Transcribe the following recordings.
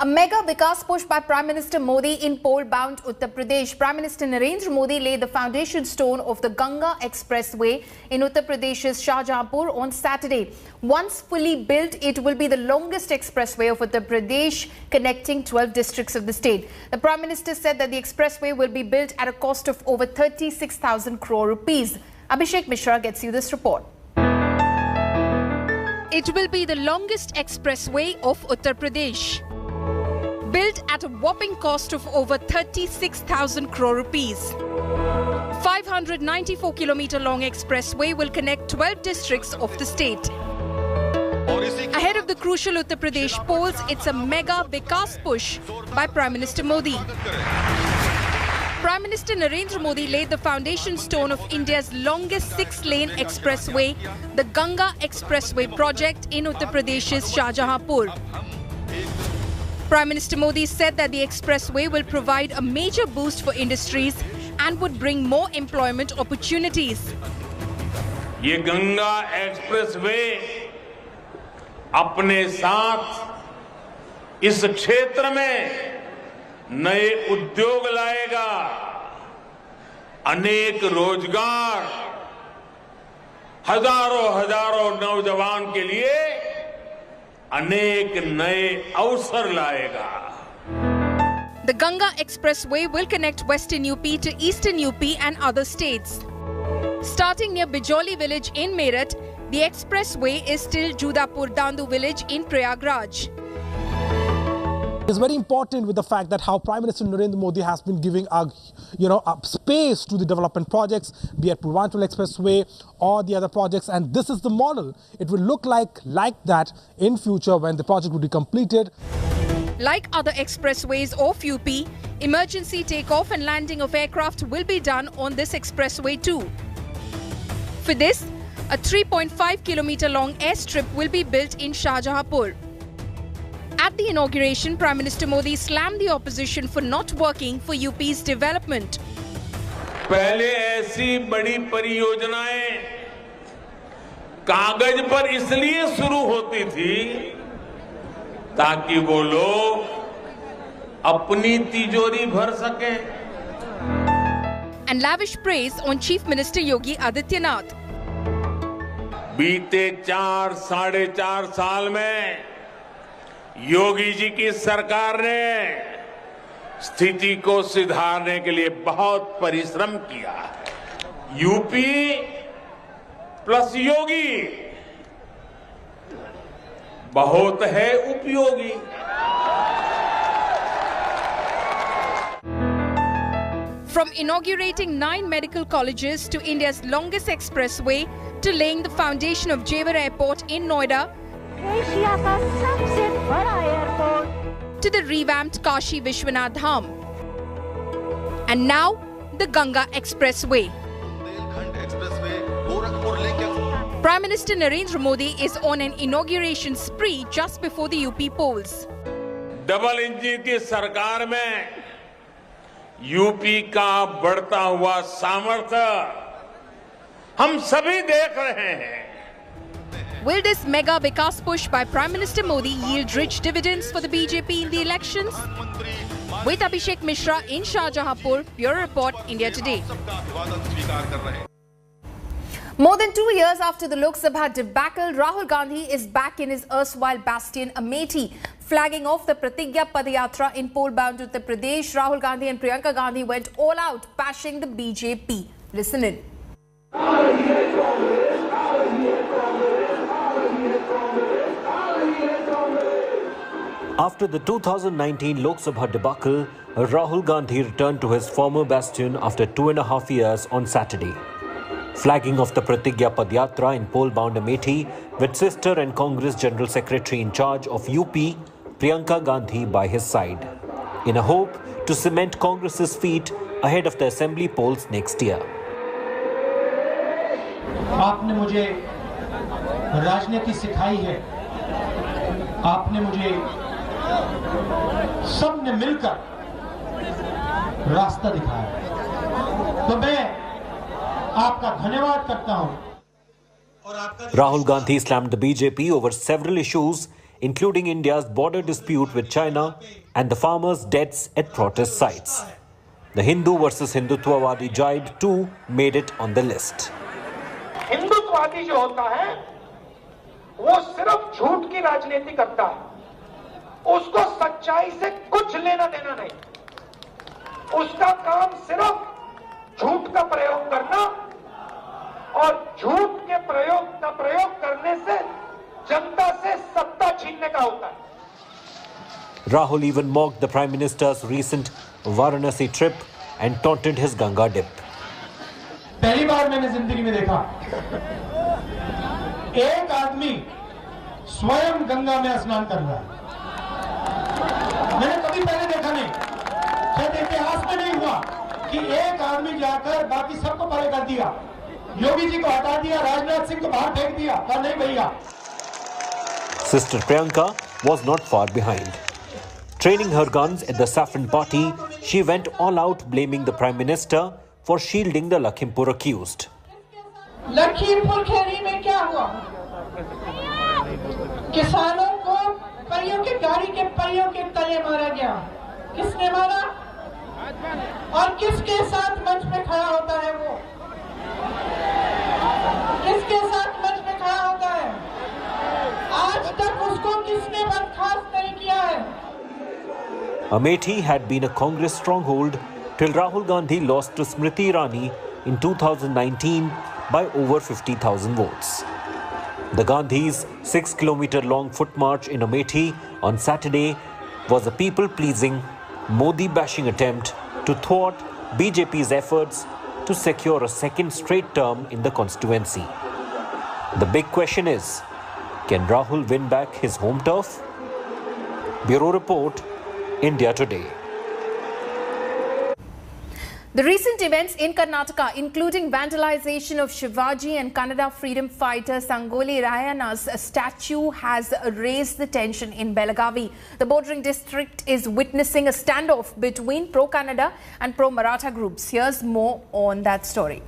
A mega Vikas push by Prime Minister Modi in pole-bound Uttar Pradesh. Prime Minister Narendra Modi laid the foundation stone of the Ganga Expressway in Uttar Pradesh's Shahjahanpur on Saturday. Once fully built, it will be the longest expressway of Uttar Pradesh, connecting 12 districts of the state. The Prime Minister said that the expressway will be built at a cost of over 36,000 crore rupees. Abhishek Mishra gets you this report. It will be the longest expressway of Uttar Pradesh. Built at a whopping cost of over 36,000 crore rupees. 594-kilometer long expressway will connect 12 districts of the state. Ahead of the crucial Uttar Pradesh polls, it's a mega Vikas push by Prime Minister Modi. Prime Minister Narendra Modi laid the foundation stone of India's longest 6-lane expressway, the Ganga Expressway project in Uttar Pradesh's Shahjahanpur. Prime Minister Modi said that the expressway will provide a major boost for industries and would bring more employment opportunities. ये Ganga expressway अपने साथ इस क्षेत्र में नए उद्योग लाएगा, अनेक रोजगार, हजारों नौजवान के लिए अनेक नए अवसर लाएगा. The Ganga Expressway will connect Western UP to Eastern UP and other states. Starting near Bijoli village in Meerut, the expressway is till Judapur Dandu village in Prayagraj. It's very important with the fact that how Prime Minister Narendra Modi has been giving a space to the development projects, be it Purvanchal Expressway or the other projects, and this is the model. It will look like that in future when the project will be completed. Like other expressways of UP, emergency takeoff and landing of aircraft will be done on this expressway too. For this, a 3.5-kilometer long airstrip will be built in Shahjahanpur. At the inauguration, Prime Minister Modi slammed the opposition for not working for UP's development. पहले ऐसी बड़ी परियोजनाएं कागज पर इसलिए शुरू होती थी ताकि वो लोग अपनी तिजोरी भर सकें. And lavish praise on Chief Minister Yogi Adityanath. बीते 4-4.5 साल में योगी जी की सरकार ने स्थिति को सुधारने के लिए बहुत परिश्रम किया. यूपी प्लस योगी बहुत है उपयोगी. From inaugurating 9 medical colleges to India's longest expressway to laying the foundation of Jewar Airport in Noida, Asia का सबसे बड़ा airport, to the revamped Kashi Vishwanath Dham. And now, the Ganga Expressway. Prime Minister Narendra Modi is on an inauguration spree just before the UP polls. Double engine की सरकार में UP का बढ़ता हुआ सामर्थ्य हम सभी देख रहे हैं. Will this mega Vikas push by Prime Minister Modi yield rich dividends for the BJP in the elections? With Abhishek Mishra in Shahjahanpur, Bureau Report, India Today. More than 2 years after the Lok Sabha debacle, Rahul Gandhi is back in his erstwhile bastion Amethi. Flagging off the Pratigya Padayatra in pole-bound Uttar Pradesh, Rahul Gandhi and Priyanka Gandhi went all out, bashing the BJP. Listen in. After the 2019 Lok Sabha debacle, Rahul Gandhi returned to his former bastion after 2.5 years on Saturday. Flagging off the Pratigya Padayatra in pole-bound Amethi with sister and Congress General Secretary in charge of UP, Priyanka Gandhi by his side, in a hope to cement Congress's feet ahead of the assembly polls next year. आपने मुझे राजनीति सिखाई है, आपने मुझे सबने मिलकर रास्ता दिखाया, तो मैं आपका धन्यवाद करता हूं. Rahul Gandhi slammed the BJP over several issues, including India's border dispute with China and the farmers' deaths at protest sites. The Hindu versus Hindutwawadi jibe too made it on the list. हिंदुत्ववादी जो होता है वो सिर्फ झूठ की राजनीति करता है, उसको सच्चाई से कुछ लेना देना नहीं। उसका काम सिर्फ झूठ का प्रयोग करना और झूठ के प्रयोग करने से जनता से सत्ता छीनने का होता है। Rahul even mocked the Prime Minister's recent Varanasi trip and taunted his Ganga dip. पहली बार मैंने जिंदगी में देखा एक आदमी स्वयं गंगा में स्नान कर रहा है। मैंने कभी पहले देखा नहीं, शायद इतिहास में नहीं हुआ कि एक आदमी जाकर बाकी सबको परे कर दिया, योगी जी को हटा दिया, राजनाथ सिंह को बाहर फेंक दिया। पर नहीं भैया। Sister Priyanka was not far behind. Training her guns at the Saffron party, she went all out blaming the Prime Minister for shielding the Lakhimpur accused. Lakhimpur Kheri में क्या हुआ? किसानों को परियों के गाड़ी के परियों के तले मारा गया। किसने मारा? और किसके साथ मंच में खड़ा होता है वो? किसके साथ मंच में खड़ा होता है? आज तक उसको किसने बर्खास्त नहीं किया है? Amethi had been a Congress stronghold till Rahul Gandhi lost to Smriti Irani in 2019 by over 50,000 votes. The Gandhis' 6-kilometer-long foot march in Amethi on Saturday was a people-pleasing, Modi-bashing attempt to thwart BJP's efforts to secure a second straight term in the constituency. The big question is, can Rahul win back his home turf? Bureau Report, India Today. The recent events in Karnataka, including vandalization of Shivaji and Kannada freedom fighter Sangoli Rayana's statue, has raised the tension in Belagavi. The bordering district is witnessing a standoff between pro-Kannada and pro-Maratha groups. Here's more on that story.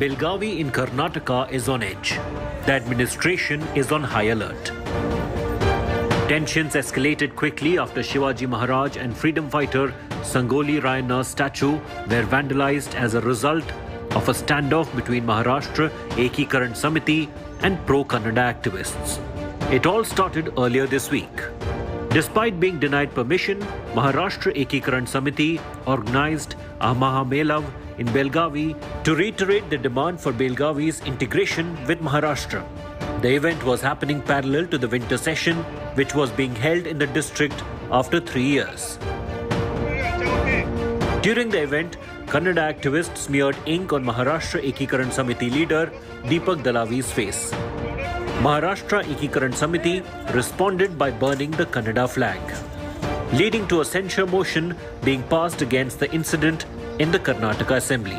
Belagavi in Karnataka is on edge. The administration is on high alert. Tensions escalated quickly after Shivaji Maharaj and freedom fighter Sangoli Rayana's statue were vandalized as a result of a standoff between Maharashtra Ekikaran Samiti and pro-Kannada activists. It all started earlier this week. Despite being denied permission, Maharashtra Ekikaran Samiti organized a Mahamelav in Belagavi to reiterate the demand for Belagavi's integration with Maharashtra. The event was happening parallel to the winter session, which was being held in the district after 3 years. During the event, Kannada activists smeared ink on Maharashtra Ekikaran Samiti leader Deepak Dalavi's face. Maharashtra Ekikaran Samiti responded by burning the Kannada flag, leading to a censure motion being passed against the incident in the Karnataka Assembly.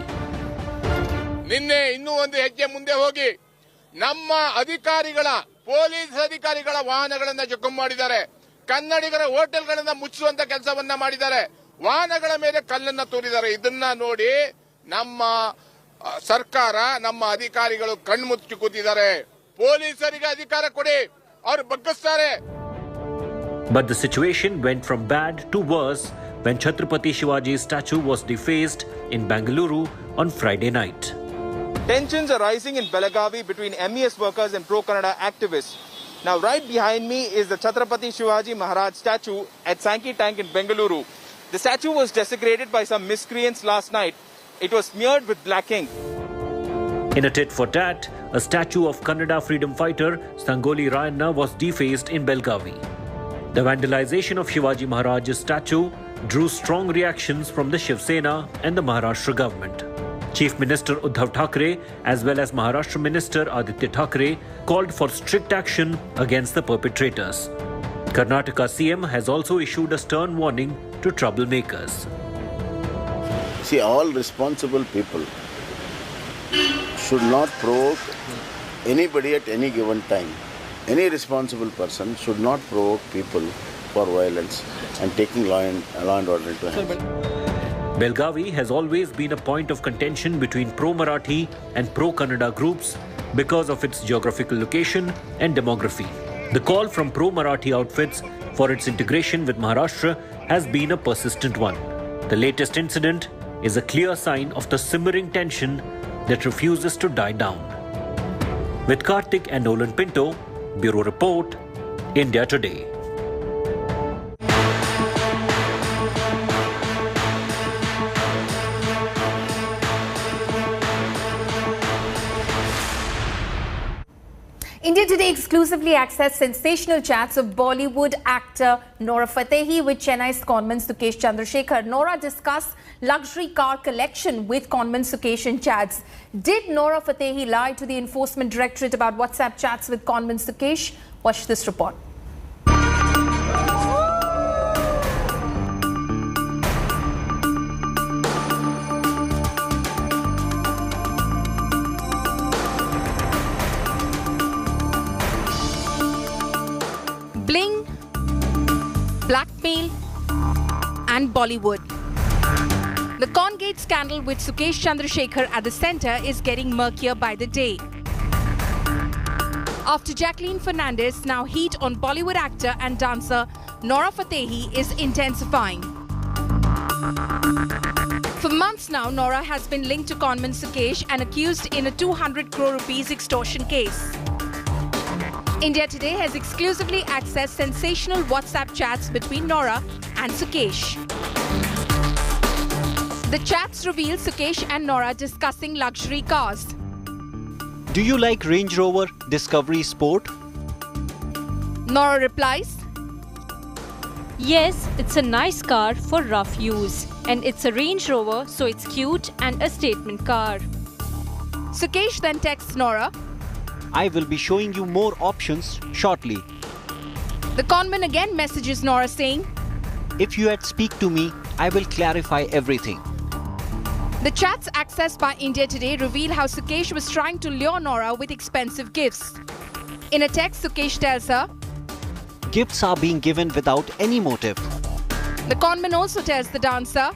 ನಿನ್ನೆ ಇನ್ನೂ ಒಂದು ಹೆಜ್ಜೆ ಮುಂದೆ ಹೋಗಿ ನಮ್ಮ ಅಧಿಕಾರಿಗಳ police ಅಧಿಕಾರಿಗಳ ವಾಹನಗಳನ್ನು ಜಖಂ ಮಾಡಿದ್ದಾರೆ. ಕನ್ನಡಿಗರ ಹೋಟೆಲ್ಗಳನ್ನು ಮುಚ್ಚುವಂತ ಕೆಲಸವನ್ನ ಮಾಡಿದ್ದಾರೆ. ವಾಹನಗಳ ಮೇಲೆ ಕಲ್ಲನ್ನ ತೂರಿದ್ದಾರೆ. ಇದನ್ನ ನೋಡಿ ನಮ್ಮ ಸರ್ಕಾರ ನಮ್ಮ ಅಧಿಕಾರಿಗಳು ಕಣ್ಮುಚ್ಚಿ ಕೂತಿದ್ದಾರೆ. ಪೊಲೀಸರಿಗೆ ಅಧಿಕಾರ ಕೊಡಿ, ಅವರು ಬಗ್ಗಿಸ್ತಾರೆ. But the situation went from bad to worse when Chhatrapati Shivaji's statue was defaced in Bengaluru on Friday night. Tensions are rising in Belagavi between MES workers and pro-Kannada activists. Now, right behind me is the Chhatrapati Shivaji Maharaj statue at Sankey Tank in Bengaluru. The statue was desecrated by some miscreants last night. It was smeared with black ink. In a tit-for-tat, a statue of Kannada freedom fighter Sangoli Rayana was defaced in Belagavi. The vandalization of Shivaji Maharaj's statue drew strong reactions from the Shiv Sena and the Maharashtra government. Chief Minister Uddhav Thackeray as well as Maharashtra Minister Aditya Thackeray called for strict action against the perpetrators. Karnataka CM has also issued a stern warning to troublemakers. See, all responsible people should not provoke anybody at any given time. Any responsible person should not provoke people for violence and taking law and order into hands. Belgavi has always been a point of contention between pro-Marathi and pro-Kannada groups because of its geographical location and demography. The call from pro-Marathi outfits for its integration with Maharashtra has been a persistent one. The latest incident is a clear sign of the simmering tension that refuses to die down. With Karthik and Nolan Pinto, Bureau Report, India Today. India Today exclusively accessed sensational chats of Bollywood actor Nora Fatehi with Chennai's conman Sukesh Chandrasekhar. Nora discussed luxury car collection with conman Sukesh in chats. Did Nora Fatehi lie to the Enforcement Directorate about WhatsApp chats with conman Sukesh? Watch this report. Bling, blackmail and Bollywood. The Congate scandal with Sukesh Chandrasekhar at the centre is getting murkier by the day. After Jacqueline Fernandez, now heat on Bollywood actor and dancer Nora Fatehi is intensifying. For months now, Nora has been linked to conman Sukesh and accused in a 200 crore rupees extortion case. India Today has exclusively accessed sensational WhatsApp chats between Nora and Sukesh. The chats reveal Sukesh and Nora discussing luxury cars. Do you like Range Rover Discovery Sport? Nora replies, Yes, it's a nice car for rough use. And it's a Range Rover, so it's cute and a statement car. Sukesh then texts Nora, I will be showing you more options shortly. The conman again messages Nora saying, If you had speak to me, I will clarify everything. The chats accessed by India Today reveal how Sukesh was trying to lure Nora with expensive gifts. In a text, Sukesh tells her, Gifts are being given without any motive. The conman also tells the dancer,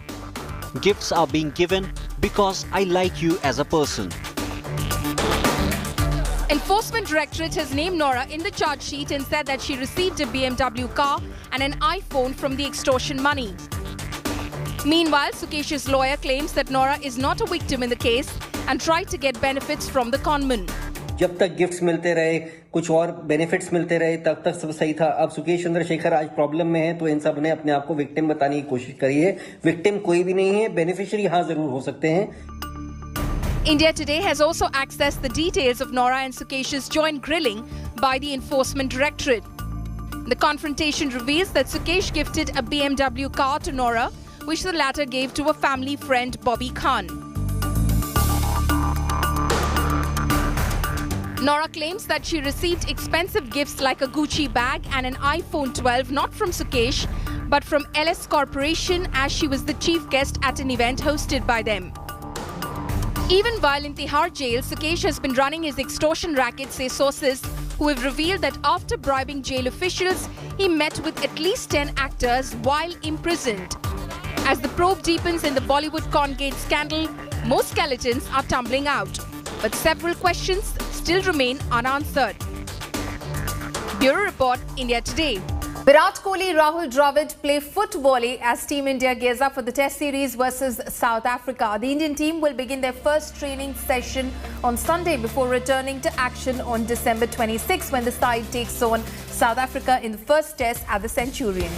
Gifts are being given because I like you as a person. Enforcement Directorate has named Nora in the charge sheet and said that she received a BMW car and an iPhone from the extortion money. Meanwhile, Sukesh's lawyer claims that Nora is not a victim in the case and tried to get benefits from the conman. जब तक gifts मिलते रहे, कुछ और benefits मिलते रहे, तब तक सब सही था. अब सुकेश चंद्रशेखर आज प्रॉब्लम में है, तो इन सब ने अपने आप को विक्टिम बताने की कोशिश करी है. विक्टिम कोई भी नहीं है, बेनिफिशियरी हाँ जरूर हो सकते हैं. India Today has also accessed the details of Nora and Sukesh's joint grilling by the Enforcement Directorate. The confrontation reveals that Sukesh gifted a BMW car to Nora, which the latter gave to a family friend, Bobby Khan. Nora claims that she received expensive gifts like a Gucci bag and an iPhone 12 not from Sukesh, but from LS Corporation, as she was the chief guest at an event hosted by them. Even while in Tihar jail, Sukesh has been running his extortion racket, say sources, who have revealed that after bribing jail officials, he met with at least 10 actors while imprisoned. As the probe deepens in the Bollywood Congate scandal, most skeletons are tumbling out, but several questions still remain unanswered. Bureau Report, India Today. Virat Kohli, Rahul Dravid play foot volley as Team India gears up for the Test series versus South Africa. The Indian team will begin their first training session on Sunday before returning to action on December 26 when the side takes on South Africa in the first Test at the Centurion.